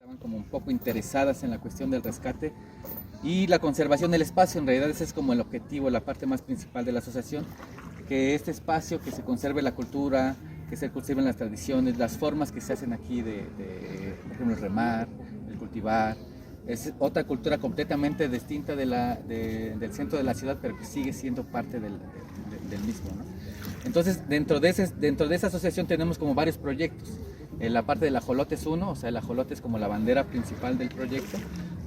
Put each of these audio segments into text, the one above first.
Estaban como un poco interesadas en la cuestión del rescate y la conservación del espacio. En realidad ese es como el objetivo, la parte más principal de la asociación, que este espacio, que se conserve la cultura, que se conserven las tradiciones, las formas que se hacen aquí por ejemplo, el remar, el cultivar. Es otra cultura completamente distinta del centro de la ciudad, pero que sigue siendo parte del mismo, ¿no? Entonces, dentro de esa asociación tenemos como varios proyectos. La parte del ajolote es uno, o sea, el ajolote es como la bandera principal del proyecto,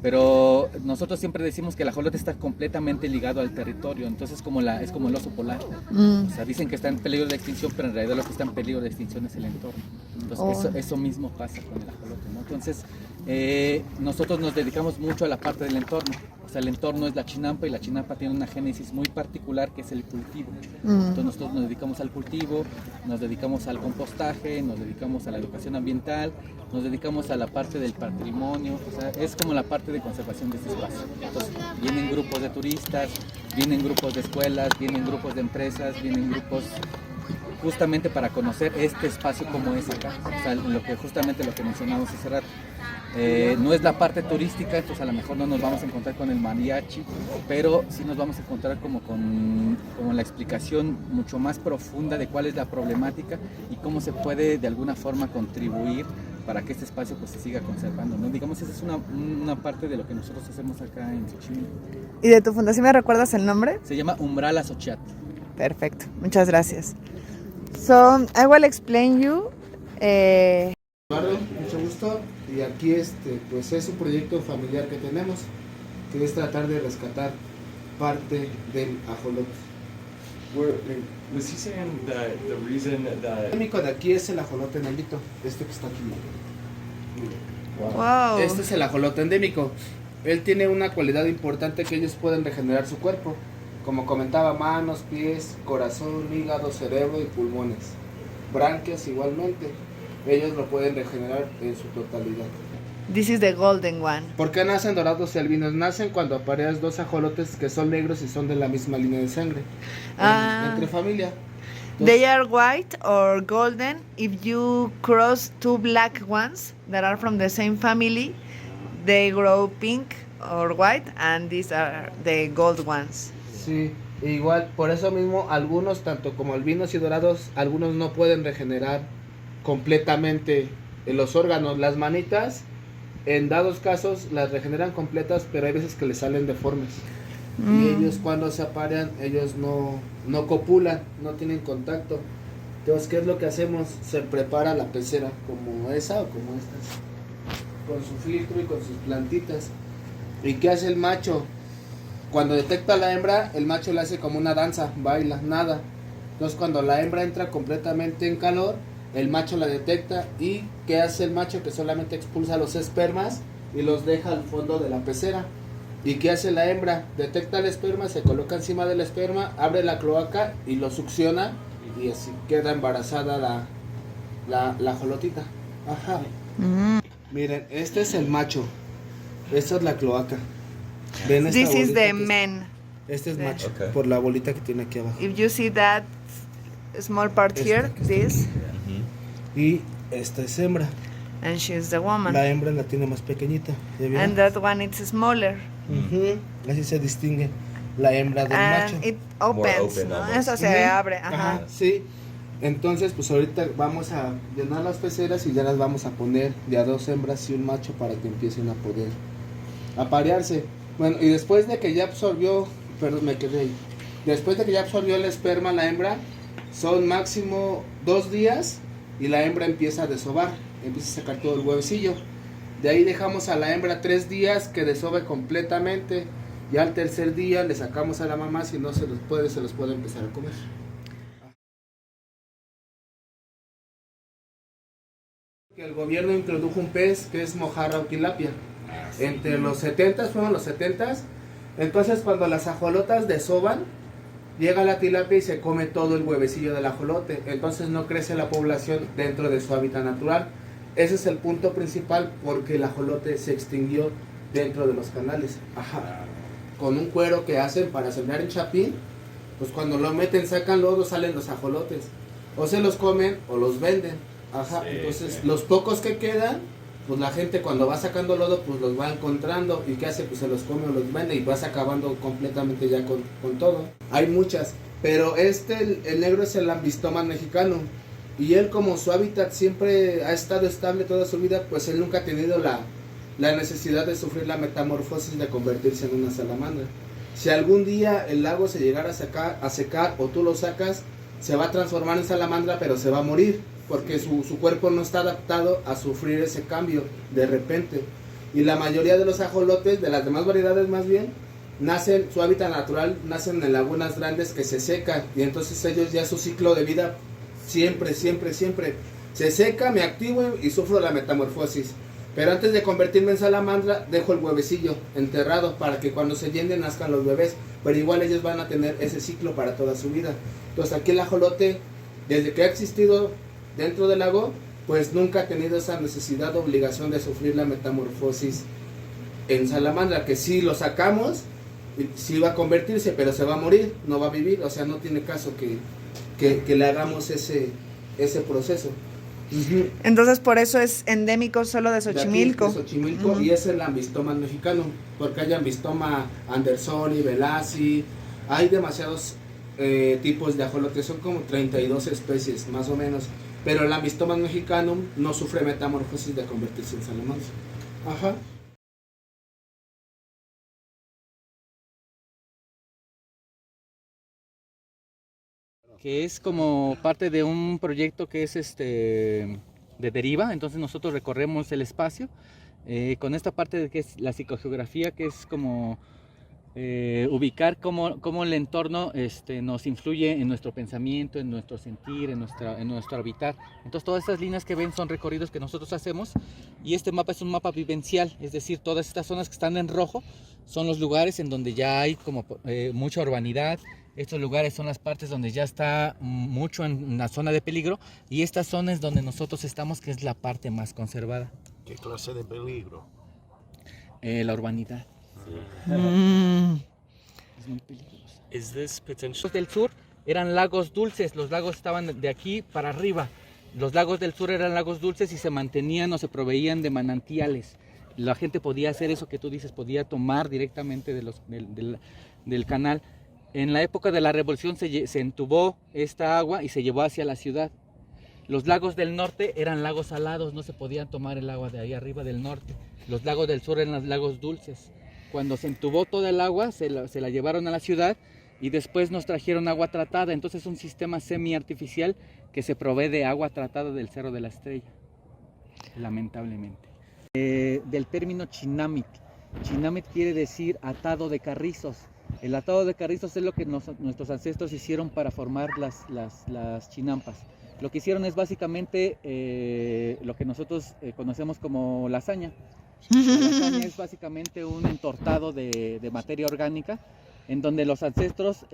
pero nosotros siempre decimos que el ajolote está completamente ligado al territorio, entonces es como el oso polar. O sea, dicen que está en peligro de extinción, pero en realidad lo que está en peligro de extinción es el entorno. Entonces, eso mismo pasa con el ajolote, ¿no? Entonces, nosotros nos dedicamos mucho a la parte del entorno. O sea, el entorno es la chinampa y la chinampa tiene una génesis muy particular que es el cultivo. Entonces nosotros nos dedicamos al cultivo, nos dedicamos al compostaje, nos dedicamos a la educación ambiental, nos dedicamos a la parte del patrimonio, o sea, es como la parte de conservación de este espacio. Entonces vienen grupos de turistas, vienen grupos de escuelas, vienen grupos de empresas, vienen grupos justamente para conocer este espacio como es acá, o sea, justamente lo que mencionamos hace rato. No es la parte turística, entonces a lo mejor no nos vamos a encontrar con el mariachi, pero sí nos vamos a encontrar como con la explicación mucho más profunda de cuál es la problemática y cómo se puede de alguna forma contribuir para que este espacio pues se siga conservando, ¿no? Digamos, esa es una parte de lo que nosotros hacemos acá en Xochimilco. ¿Y de tu fundación me recuerdas el nombre? Se llama Umbral Azochiat. Perfecto, muchas gracias. So, I will explain you. Eduardo, mucho gusto. Y aquí pues es un proyecto familiar que tenemos, que es tratar de rescatar parte del ajolote. Was he saying that the reason El that endémico de aquí es el ajolote negrito, que está aquí. Wow. Este es el ajolote endémico. Él tiene una cualidad importante, que ellos pueden regenerar su cuerpo. Como comentaba, manos, pies, corazón, hígado, cerebro y pulmones. Branquias igualmente. Ellos lo pueden regenerar en su totalidad. This is the golden one. ¿Por qué nacen dorados y albinos? Nacen cuando apareas dos ajolotes que son negros y son de la misma línea de sangre. Entre familia. They are white or golden. If you cross two black ones that are from the same family, they grow pink or white, and these are the gold ones. Sí, igual, por eso mismo algunos, tanto como albinos y dorados, algunos no pueden regenerar completamente los órganos. Las manitas, en dados casos, las regeneran completas, pero hay veces que les salen deformes. Y ellos cuando se aparean, ellos no copulan, no tienen contacto. Entonces, ¿qué es lo que hacemos? Se prepara la pecera, como esa o como estas, con su filtro y con sus plantitas. ¿Y qué hace el macho? Cuando detecta a la hembra, el macho le hace como una danza, baila, nada. Entonces cuando la hembra entra completamente en calor, el macho la detecta. ¿Y qué hace el macho? Que solamente expulsa los espermas y los deja al fondo de la pecera. ¿Y qué hace la hembra? Detecta el esperma, se coloca encima del esperma, abre la cloaca y lo succiona, y así queda embarazada la ajolotita. Ajá. Miren, este es el macho. Esta es la cloaca. ¿Ven esta This is bolita the que man. Este es Yeah. macho, Okay. por la bolita que tiene aquí abajo. If you see that small part Esta here, que está this, Y esta es hembra. and she's the woman. La hembra la tiene más pequeñita. ¿Ya vieron? And that one is smaller. Ujú. Así se distingue la hembra del macho. And it opens, open ¿no? almost. Eso se Ujú. abre, ajá. Sí. Entonces, pues ahorita vamos a llenar las peceras y ya las vamos a poner de a dos hembras y un macho para que empiecen a poder aparearse. Bueno, y después de que ya absorbió, perdón, me quedé ahí. Después de que ya absorbió el esperma la hembra, son máximo 2 días y la hembra empieza a desovar, empieza a sacar todo el huevecillo. De ahí dejamos a la hembra 3 días que desove completamente. Ya al tercer día le sacamos a la mamá, si no se los puede empezar a comer. Que el gobierno introdujo un pez que es mojarra o tilapia. Entre los 70, fueron los 70. Entonces cuando las ajolotas desovan, llega la tilapia y se come todo el huevecillo del ajolote. Entonces no crece la población dentro de su hábitat natural. Ese es el punto principal, porque el ajolote se extinguió dentro de los canales. Ajá. Con un cuero que hacen para sembrar en chapín, pues cuando lo meten, sacan lodo, salen los ajolotes. O se los comen o los venden. Ajá. Sí, Entonces sí. los pocos que quedan pues la gente cuando va sacando lodo, pues los va encontrando, y ¿qué hace? Pues se los come o los vende, y vas acabando completamente ya con todo. Hay muchas, pero el negro es el Ambistoma mexicano, y él, como su hábitat siempre ha estado estable toda su vida, pues él nunca ha tenido la necesidad de sufrir la metamorfosis de convertirse en una salamandra. Si algún día el lago se llegara a secar o tú lo sacas, se va a transformar en salamandra, pero se va a morir, porque su cuerpo no está adaptado a sufrir ese cambio de repente. Y la mayoría de los ajolotes, de las demás variedades más bien, nacen, su hábitat natural, nacen en lagunas grandes que se secan, y entonces ellos ya su ciclo de vida siempre se seca, me activo y sufro la metamorfosis. Pero antes de convertirme en salamandra, dejo el huevecillo enterrado para que cuando se llenen nazcan los bebés. Pero igual ellos van a tener ese ciclo para toda su vida. Entonces aquí el ajolote, desde que ha existido dentro del lago, pues nunca ha tenido esa necesidad o obligación de sufrir la metamorfosis en salamandra. Que si lo sacamos, sí va a convertirse, pero se va a morir, no va a vivir. O sea, no tiene caso que le hagamos ese proceso. Entonces por eso es endémico solo de Xochimilco. De Xochimilco, y es el Ambistoma mexicano, porque hay Ambistoma andersoni, velasi, hay demasiados tipos de ajolotes, son como 32 especies más o menos, pero el Ambistoma mexicano no sufre metamorfosis de convertirse en salamandra. Ajá. Que es como parte de un proyecto que es de deriva. Entonces nosotros recorremos el espacio con esta parte de que es la psicogeografía, que es como ubicar cómo el entorno nos influye en nuestro pensamiento, en nuestro sentir, en nuestro habitar. Entonces todas estas líneas que ven son recorridos que nosotros hacemos, y este mapa es un mapa vivencial, es decir, todas estas zonas que están en rojo son los lugares en donde ya hay como mucha urbanidad. Estos lugares son las partes donde ya está mucho en la zona de peligro, y esta zona es donde nosotros estamos, que es la parte más conservada. ¿Qué clase de peligro? La urbanidad. Mm. Es muy peligrosa. Is this potential? Los del sur eran lagos dulces, los lagos estaban de aquí para arriba. Los lagos del sur eran lagos dulces y se mantenían o se proveían de manantiales. La gente podía hacer eso que tú dices, podía tomar directamente del canal. En la época de la Revolución se entubó esta agua y se llevó hacia la ciudad. Los lagos del norte eran lagos salados, no se podían tomar el agua de ahí arriba del norte. Los lagos del sur eran los lagos dulces. Cuando se entubó toda el agua, se la llevaron a la ciudad, y después nos trajeron agua tratada. Entonces es un sistema semi-artificial que se provee de agua tratada del Cerro de la Estrella, lamentablemente. Del término chinamit. Chinamit quiere decir atado de carrizos. El atado de carrizos es lo que nuestros ancestros hicieron para formar las chinampas. Lo que hicieron es básicamente lo que nosotros conocemos como lasaña. La lasaña es básicamente un entortado de materia orgánica en donde los ancestros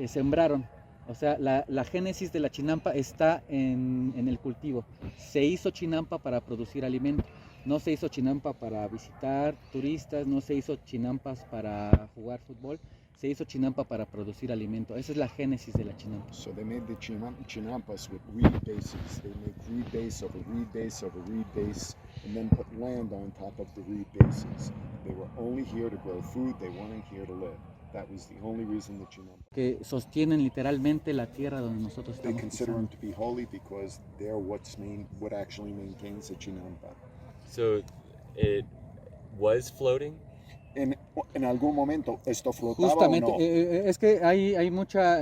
sembraron. O sea, la génesis de la chinampa está en el cultivo. Se hizo chinampa para producir alimento. No se hizo chinampa para visitar turistas, no se hizo chinampas para jugar fútbol, se hizo chinampa para producir alimento. Esa es la génesis de la chinampa. So they made the chinampas with reed bases. They make reed base over reed base over reed base, and then put land on top of the reed bases. They were only here to grow food. They weren't here to live. That was the only reason the chinampa. Que sostienen literalmente la tierra donde nosotros They estamos consider them pisando. to be holy because they're what actually maintains the chinampa. So it was floating? En algún momento esto flotaba Justamente, o no. es que hay mucha,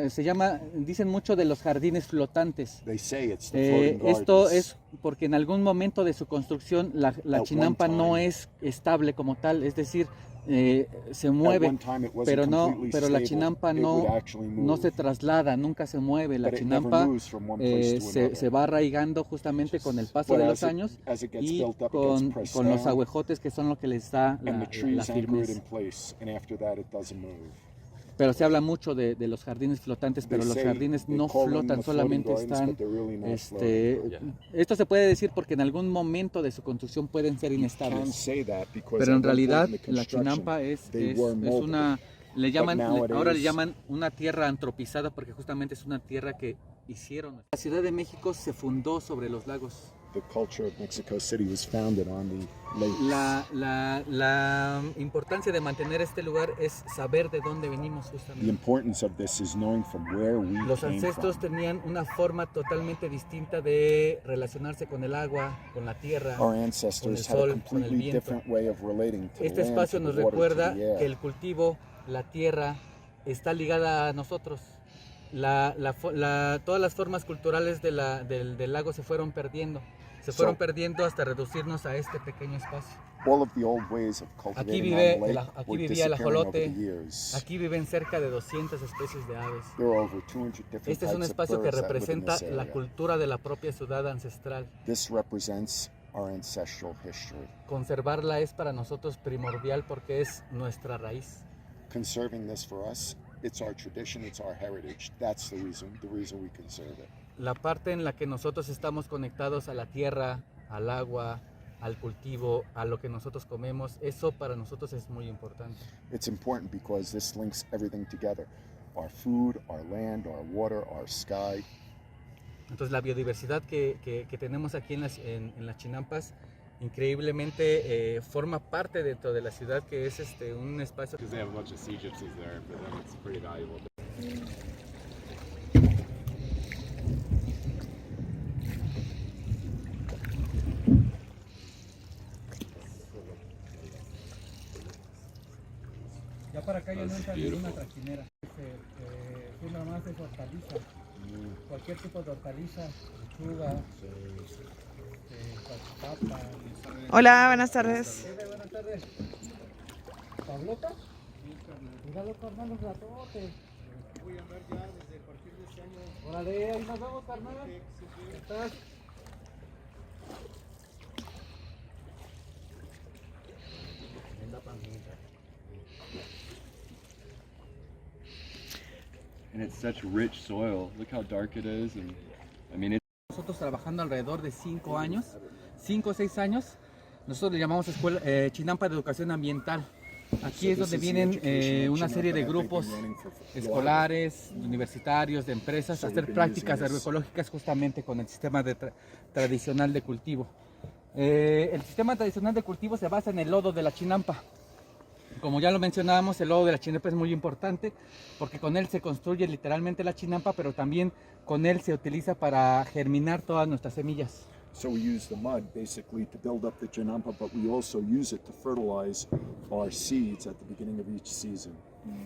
dicen mucho de los jardines flotantes. They say it's the floating Esto gardens. es porque en algún momento de su construcción la At chinampa one no time. es estable como tal, es decir, se At mueve, one time it wasn't pero completely la stable. chinampa It would no actually move, no se traslada, nunca se mueve. La but it never chinampa moves from one place to another. se va arraigando justamente con el paso But de as los it- años as it gets y built up, it gets con pressed los down, aguejotes, que son lo que les da and the la trees anchored firmeza. in place, and after that it doesn't move. Pero se habla mucho de los jardines flotantes, pero They los say jardines they no call them flotan, the floating solamente gardens, están, but they're really not floating. Yeah. esto se puede decir porque en algún momento de su construcción pueden ser You can inestables, say that because pero en at one point realidad in the la construction, chinampa they were es una, nowadays- ahora le llaman una tierra antropizada porque justamente es una tierra que hicieron. La Ciudad de México se fundó sobre los lagos. the culture of Mexico City was founded on the lakes. La importancia de mantener este lugar es saber de dónde venimos The justamente. importance of this is knowing from where we Los came ancestros from. tenían una forma totalmente distinta de relacionarse con el agua, con la tierra. Our ancestors con had el a sol, con el completely viento. different way of relating to Este the land, espacio to nos the water, to recuerda the air. que el cultivo, la tierra, está ligada a nosotros. Todas las formas culturales del lago se fueron perdiendo. Se fueron perdiendo hasta reducirnos a este pequeño espacio. All of the old ways of Aquí cultivating on the vive lake aquí were vivía el disappearing over ajolote. the years. Aquí viven cerca de 200 especies de aves. There are over 200 different Este es un types of espacio que birds that live in representa this la area. cultura de la propia ciudad ancestral. This represents our ancestral history. Conservarla es para nosotros primordial porque es nuestra raíz. Conserving this for us, it's our tradition, it's our heritage. That's the reason we conserve it. La parte en la que nosotros estamos conectados a la tierra, al agua, al cultivo, a lo que nosotros comemos, eso para nosotros es muy importante. It's important because this links everything together. Our food, our land, our water, our sky. Entonces la biodiversidad que tenemos aquí en las Chinampas increíblemente forma parte dentro de la ciudad, que es un espacio. Because they have a bunch of sea gypsies there, for them it's pretty valuable. Ya para acá ya no entra ninguna trajinera. Nada más es hortaliza. Cualquier tipo de hortaliza, lechuga, papa. Hola, buenas tardes. Buenas tardes. ¿Pablota? Míralo, carnal, los ratotes. Voy a andar ya desde a partir de este año. Órale, ahí nos vemos, carnal. ¿Estás? And it's such rich soil. Look how dark it is, and I mean, Nosotros trabajando alrededor de 5 años, 5 o 6 años, nosotros le llamamos escuela Chinampa de Educación Ambiental. Aquí es donde vienen una serie de grupos escolares, universitarios, de empresas, a hacer prácticas agroecológicas justamente con el sistema tradicional de cultivo. El sistema tradicional de cultivo se basa en el lodo de la chinampa. Como ya lo mencionábamos, el lodo de la chinampa es muy importante porque con él se construye literalmente la chinampa, pero también con él se utiliza para germinar todas nuestras semillas. So we use the mud basically to build up the chinampa, but we also use it to fertilize our seeds at the beginning of each season.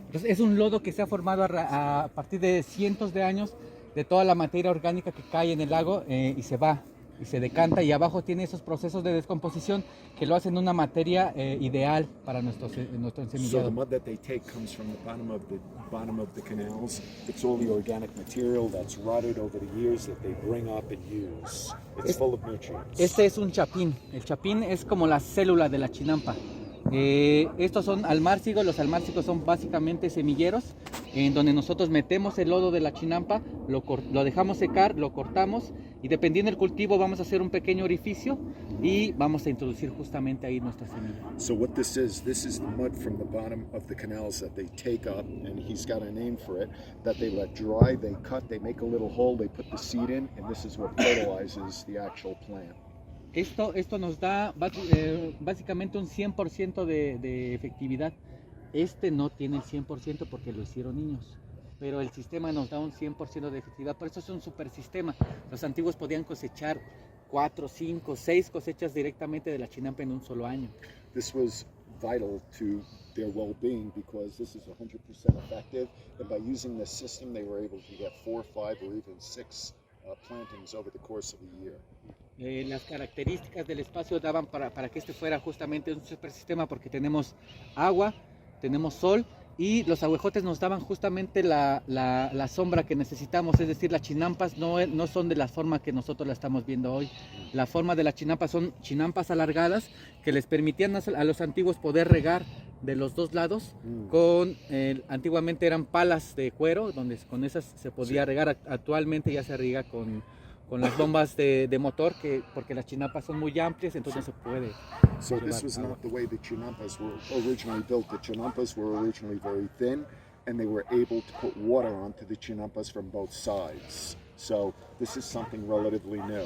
Entonces es un lodo que se ha formado a partir de cientos de años de toda la materia orgánica que cae en el lago y se va y se decanta, y abajo tiene esos procesos de descomposición que lo hacen una materia ideal para nuestro So the ensemillado. mud that they take comes from the bottom of the canals. It's all the organic material that's rotted over the years that they bring up and use. It's full of nutrients. Este es un chapín. El chapín es como la célula de la chinampa. Estos son almárcigos. Los almárcigos son básicamente semilleros en donde nosotros metemos el lodo de la chinampa, lo dejamos secar, lo cortamos y dependiendo del cultivo vamos a hacer un pequeño orificio y vamos a introducir justamente ahí nuestra semilla. So what this is the mud from the bottom of the canals that they take up, and he's got a name for it, that they let dry, they cut, they make a little hole, they put the seed in, and this is what fertilizes the actual plant. Esto nos da básicamente un 100% de efectividad. Este no tiene el 100% porque lo hicieron niños, pero el sistema nos da un 100% de efectividad. Por eso es un super sistema. Los antiguos podían cosechar 4, 5, 6 cosechas directamente de la chinampa en un solo año. This was vital to their well-being because this is 100% effective, and by using this system they were able to get 4, 5, or even 6 plantings over the course of a year. Las características del espacio daban para que este fuera justamente un super sistema porque tenemos agua, tenemos sol y los aguejotes nos daban justamente la sombra que necesitamos, es decir, las chinampas no son de la forma que nosotros la estamos viendo hoy. La forma de las chinampas son chinampas alargadas que les permitían a los antiguos poder regar de los dos lados antiguamente eran palas de cuero, donde con esas se podía regar. Actualmente ya se riega con las bombas de motor, porque las chinampas son muy amplias, entonces no se puede. So this was not the way the chinampas were originally built. The chinampas were originally very thin, and they were able to put water onto the chinampas from both sides. So this is something relatively new.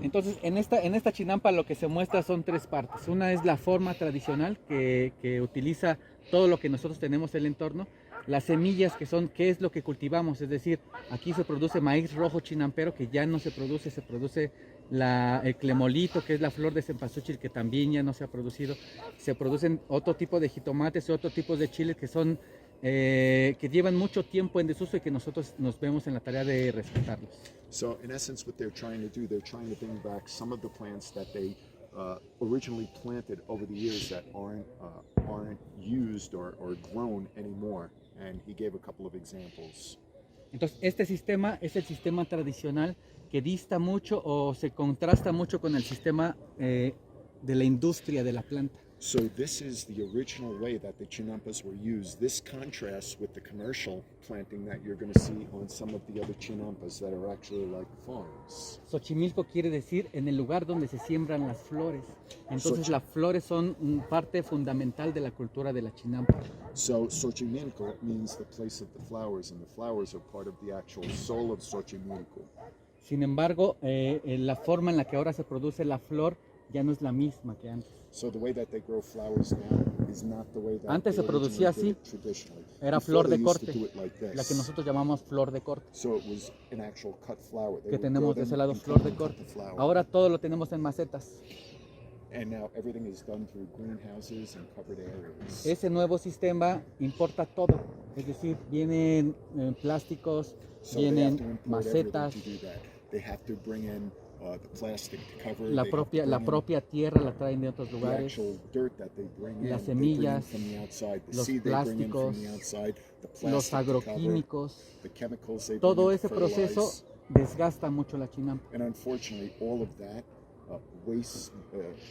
Entonces, en esta chinampa lo que se muestra son tres partes. Una es la forma tradicional que utiliza todo lo que nosotros tenemos en el entorno. Las semillas qué es lo que cultivamos, es decir, aquí se produce maíz rojo chinampero que ya no se produce el clemolito, que es la flor de cempasúchil, que también ya no se ha producido. Se producen otro tipo de jitomates y otro tipo de chiles que llevan mucho tiempo en desuso y que nosotros nos vemos en la tarea de rescatarlos. So in essence, what they're trying to do, they're trying to bring back some of the plants that they originally planted over the years that aren't used or grown anymore. And he gave a couple of examples. Entonces, este sistema es el sistema tradicional que dista mucho o se contrasta mucho con el sistema de la industria de la planta. So this is the original way that the chinampas were used. This contrasts with the commercial planting that you're going to see on some of the other chinampas that are actually like farms. Xochimilco quiere decir en el lugar donde se siembran las flores. Entonces las flores son parte fundamental de la cultura de la chinampa. So Xochimilco means the place of the flowers, and the flowers are part of the actual soul of Xochimilco. Sin embargo, la forma en la que ahora se produce la flor ya no es la misma que antes. So the way that they grow flowers now is not the way that Antes se they producía originally así, did it traditionally. era Before, flor de they used to corte, do it like this. la que nosotros llamamos flor de corte, So it was an actual cut flower. They que would tenemos grow de ese them lado and flor cut de and corte. cut the flower. Ahora todo lo tenemos en macetas. And now everything is done through greenhouses and covered areas. Ese nuevo sistema importa todo, es decir, vienen plásticos, So they have vienen to import macetas, everything to do that. They have to bring in the plastic to cover. la They have to la bring in propia tierra la traen de otros the lugares, actual dirt that they bring in. las They bring in semillas, from the outside. The los seed they bring in from plásticos, the outside. The los plastic to cover, agroquímicos, the chemicals they todo bring in ese to proceso fertilize. desgasta mucho la chinampa. And unfortunately, all of that waste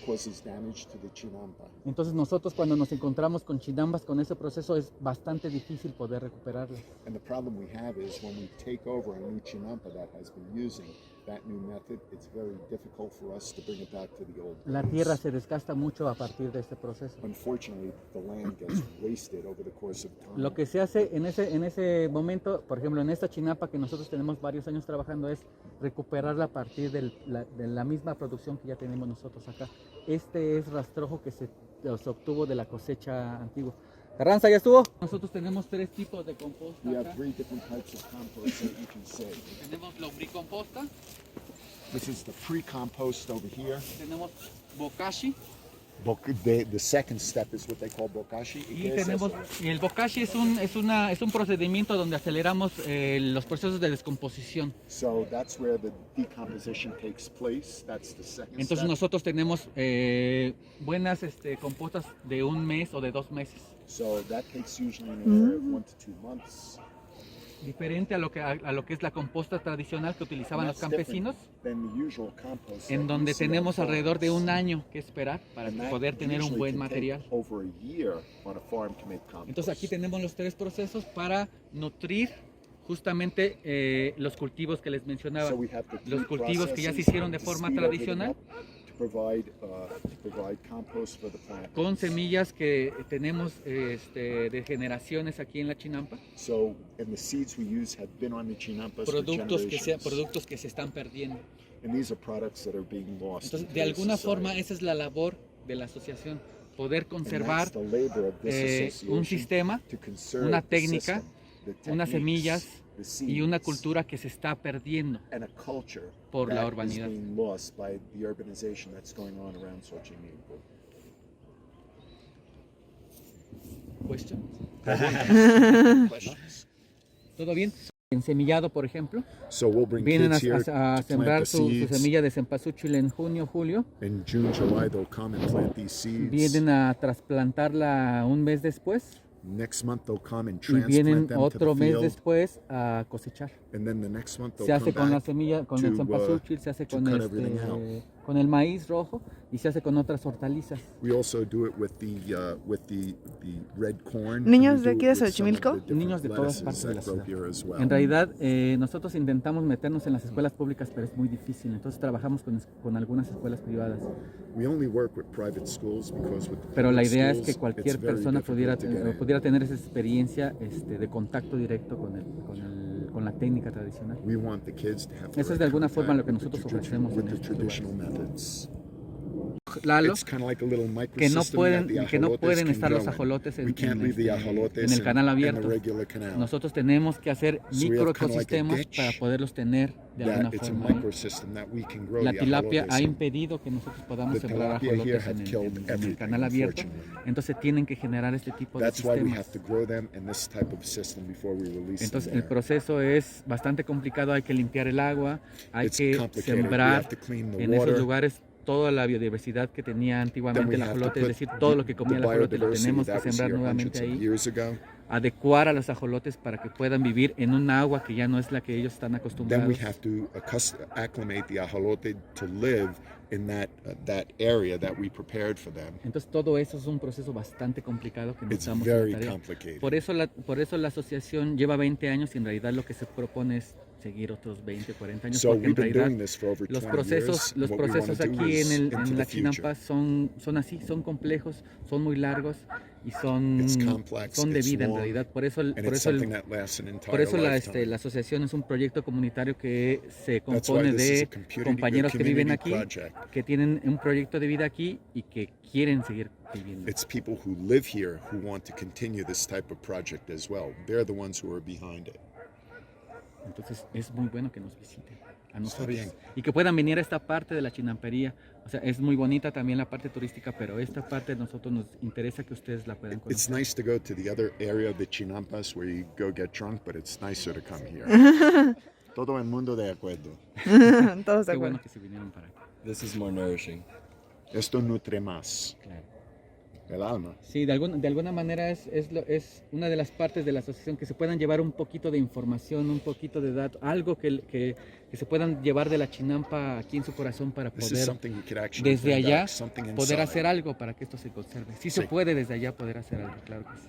causes damage to the chinampa. Entonces nosotros cuando nos encontramos con chinambas con ese proceso es bastante difícil poder recuperarlas. And the problem we have is when we take over a new chinampa that has been using that new method, it's very difficult for us to bring it back to the old La ways. tierra se desgasta mucho a partir de este proceso. Unfortunately, the land gets wasted over the course of time. Lo que se hace en ese momento, por ejemplo, en esta chinampa que nosotros tenemos varios años trabajando, es recuperarla a partir de la misma producción que ya tenemos nosotros acá. Este es rastrojo que se obtuvo de la cosecha antigua. Carranza, ¿ya estuvo? Nosotros tenemos tres tipos de composta We have acá. 3 different types of compost that you can say. Tenemos lombricomposta, This is the pre-compost over here. tenemos bokashi The second step is what they call bokashi. y tenemos el bokashi es un procedimiento donde aceleramos los procesos de descomposición. So that's where the decomposition takes place. That's the second Entonces step. nosotros tenemos buenas compostas de un mes o de 2 meses. So that takes usually an area of 1 to 2 months. Diferente a lo que es la composta tradicional que utilizaban And los that's campesinos, different than the usual compost en that donde you see on tenemos alrededor de farms. un año que esperar para And that poder tener un usually buen can take material. over a year on a farm to make compost. Entonces aquí tenemos los tres procesos para nutrir justamente los cultivos que les mencionaba. So we have the Los three cultivos que ya se processes hicieron de to forma speed everything tradicional, up to provide compost for the plant. con semillas que tenemos de generaciones aquí en la chinampa, So, and the seeds we use have been on the chinampas for generations. productos que se están perdiendo. And these are products that are being lost. Entonces, in de today's alguna society. forma, esa es la labor de la asociación, poder And conservar that's the labor of this association, un sistema, to conserve una the técnica, system, the unas techniques, semillas the y una seeds, cultura que se está perdiendo and a culture por la that urbanidad. is being lost by the urbanization that's going on around Xochimilco. ¿Cuestión? Questions? ¿Todo bien? Ensemillado, por ejemplo, So we'll bring vienen kids here a to plant sembrar the su seeds. semilla de cempasúchil en junio, julio. In June, July, they'll come and plant these seeds. Vienen a trasplantarla un mes después Next month, they'll come and y transplant vienen them to otro the mes field. después a cosechar. And then the next month, they'll Se hace come con la back. semilla, con el to, cempasúchil, se hace to con, cut everything con el maíz rojo y se hace con otras hortalizas. We also do it with the red corn. Niños We de do aquí it de with some of Xochimilco. the different Niños de todas lettuces partes de la that grow ciudad. here as well. En realidad, nosotros intentamos meternos en las escuelas públicas, pero es muy difícil. Entonces trabajamos con algunas escuelas privadas. We only work with private schools because with the Pero la public idea es schools, que cualquier it's very persona difficult to get in. pudiera tener esa experiencia de contacto directo con con la técnica tradicional. We want the kids to have Eso es de alguna forma lo que nosotros ofrecemos en with the estos traditional methods. Lalo, It's kind of like a little que no microsystem pueden, that the que no ajolotes pueden can estar los grow in. ajolotes We can't leave the ajolotes en el canal in the abierto. regular canal. Nosotros tenemos que hacer So we have kind of like a microecosistemas ditch para poderlos tener de alguna That it's a forma ahí. microsystem that we can grow La the tilapia ajolotes ha in. impedido que nosotros podamos The sembrar tilapia here ajolotes have en killed el everything, canal abierto. unfortunately. Entonces tienen que generar este tipo de That's why we have sistemas. to grow them in this type of system before we release Entonces them el there. proceso es bastante complicado, hay que limpiar el agua, hay It's que complicated. We sembrar have to clean the en esos water. lugares toda la biodiversidad que tenía Then antiguamente we el have to ajolote, es put decir, todo lo que comía el the ajolote lo biodiversity tenemos que that was sembrar here nuevamente hundreds of ahí, years ago. adecuar a los ajolotes para que puedan vivir en un agua que ya no es la que ellos están Then we acostumbrados. have to acclimate the ajolote to live in that area that we prepared for them. Entonces todo eso es un proceso bastante complicado que nos It's damos a la very tarea. complicated. Por eso la asociación lleva 20 años y en realidad lo que se propone es seguir otros 20, 40 años, So porque en we've been realidad doing this for over 20 los years. procesos What we wanna aquí do is en into la the future. Chinampa son así, son complejos, son muy largos y son It's complex, de it's vida en long, realidad. Por eso And it's something that lasts an entire por eso lifetime. la asociación es un proyecto comunitario que se That's why compone this is de a compañeros que viven community aquí, project. que tienen un proyecto de vida aquí y que quieren seguir viviendo. It's people who live here who want to continue this type of project as well. They're the ones who are behind it. Entonces es muy bueno que nos visiten a nosotros bien. y que puedan venir a esta parte de la chinampería. O sea, es muy bonita también la parte turística, pero esta parte a nosotros nos interesa que ustedes la puedan It's conocer. nice to go to the other area of the Chinampas where you go get drunk, but it's nicer to come here. Todo el mundo de acuerdo. Todos de Qué acuerdo. bueno que se vinieron para acá. This is more nourishing. Esto nutre más Claro. el alma. Sí, de alguna manera es una de las partes de la asociación que se puedan llevar un poquito de información, un poquito de datos, algo que se puedan llevar de la Chinampa aquí en su corazón para This is poder something you could actually desde bring allá back, something poder inside. hacer algo para que esto se conserve. Sí se Sí. puede desde allá poder hacer algo, claro que sí.